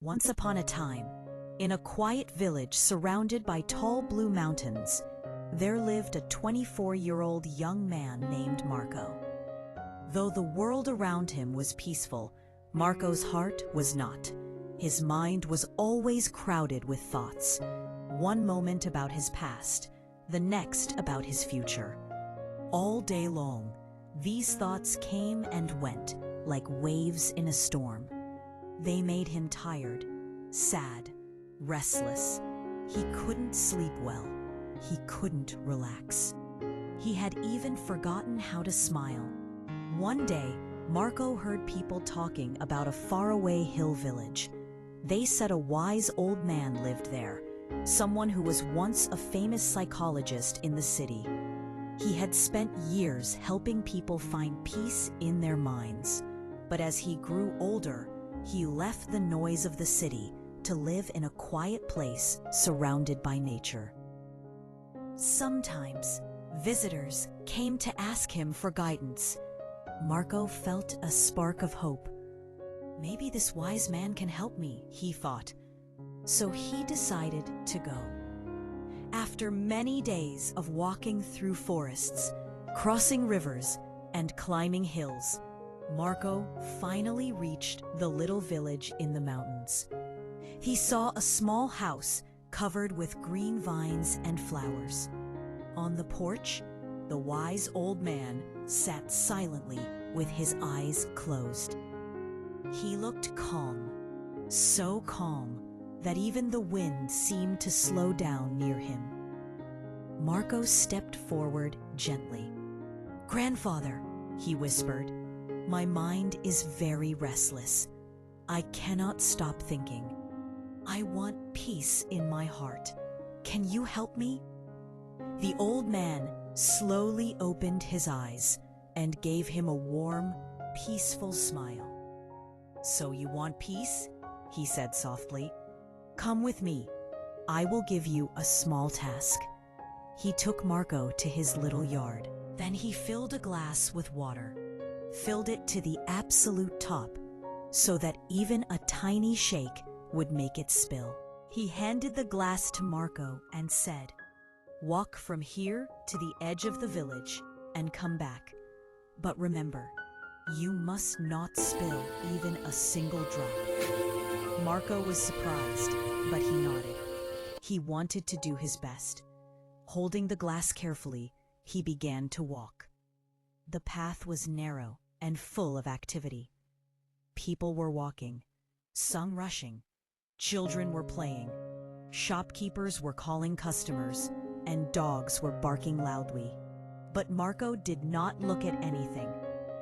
Once upon a time, in a quiet village surrounded by tall blue mountains, there lived a 24-year-old young man named Marco. Though the world around him was peaceful, Marco's heart was not. His mind was always crowded with thoughts, one moment about his past, the next about his future. All day long, these thoughts came and went like waves in a storm. They made him tired, sad, restless. He couldn't sleep well. He couldn't relax. He had even forgotten how to smile. One day, Marco heard people talking about a faraway hill village. They said a wise old man lived there, someone who was once a famous psychologist in the city. He had spent years helping people find peace in their minds. But as he grew older, he left the noise of the city to live in a quiet place surrounded by nature. Sometimes, visitors came to ask him for guidance. Marco felt a spark of hope. Maybe this wise man can help me, he thought. So he decided to go. After many days of walking through forests, crossing rivers, and climbing hills, Marco finally reached the little village in the mountains. He saw a small house covered with green vines and flowers. On the porch, the wise old man sat silently with his eyes closed. He looked calm, so calm that even the wind seemed to slow down near him. Marco stepped forward gently. "Grandfather," he whispered, "my mind is very restless. I cannot stop thinking. I want peace in my heart. Can you help me?" The old man slowly opened his eyes and gave him a warm, peaceful smile. "So you want peace?" he said softly. "Come with me. I will give you a small task." He took Marco to his little yard. Then he filled a glass with water, filled it to the absolute top, so that even a tiny shake would make it spill. He handed the glass to Marco and said, "Walk from here to the edge of the village and come back. But remember, you must not spill even a single drop." Marco was surprised, but he nodded. He wanted to do his best. Holding the glass carefully, he began to walk. The path was narrow and full of activity. People were walking, some rushing, children were playing, shopkeepers were calling customers, and dogs were barking loudly. But Marco did not look at anything.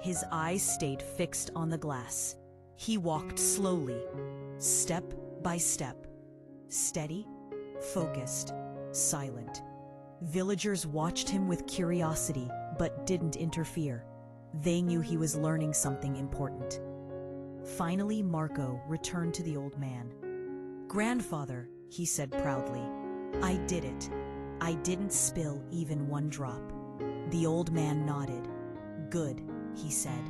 His eyes stayed fixed on the glass. He walked slowly, step by step, steady, focused, silent. Villagers watched him with curiosity, but didn't interfere. They knew he was learning something important. Finally, Marco returned to the old man. "Grandfather," he said proudly, "I did it. I didn't spill even one drop." The old man nodded. "Good," he said.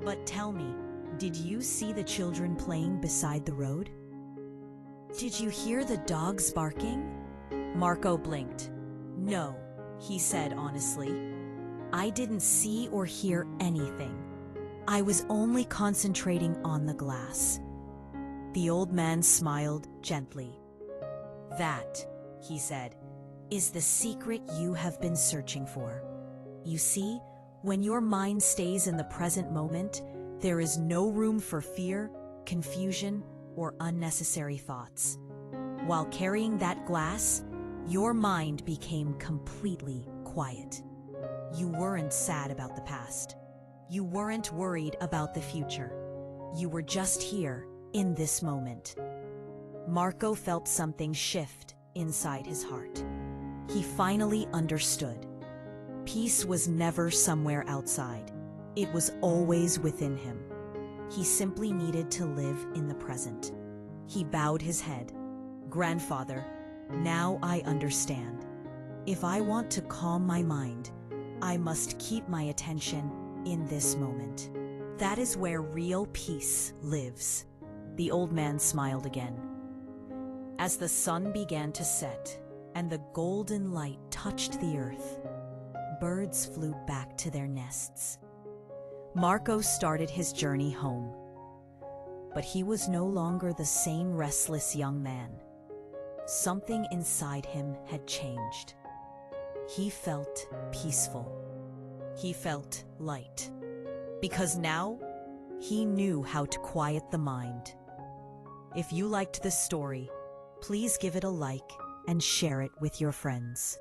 "But tell me, did you see the children playing beside the road? Did you hear the dogs barking?" Marco blinked. "No," he said honestly. "I didn't see or hear anything. I was only concentrating on the glass." The old man smiled gently. "That," he said, "is the secret you have been searching for. You see, when your mind stays in the present moment, there is no room for fear, confusion, or unnecessary thoughts. While carrying that glass, your mind became completely quiet. You weren't sad about the past. You weren't worried about the future. You were just here in this moment." Marco felt something shift inside his heart. He finally understood. Peace was never somewhere outside. It was always within him. He simply needed to live in the present. He bowed his head. "Grandfather, now I understand. If I want to calm my mind, I must keep my attention in this moment. That is where real peace lives." The old man smiled again. As the sun began to set and the golden light touched the earth, birds flew back to their nests. Marco started his journey home. But he was no longer the same restless young man. Something inside him had changed. He felt peaceful. He felt light. Because now, he knew how to quiet the mind. If you liked this story, please give it a like and share it with your friends.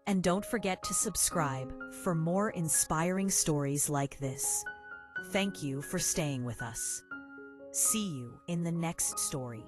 And don't forget to subscribe for more inspiring stories like this. Thank you for staying with us. See you in the next story.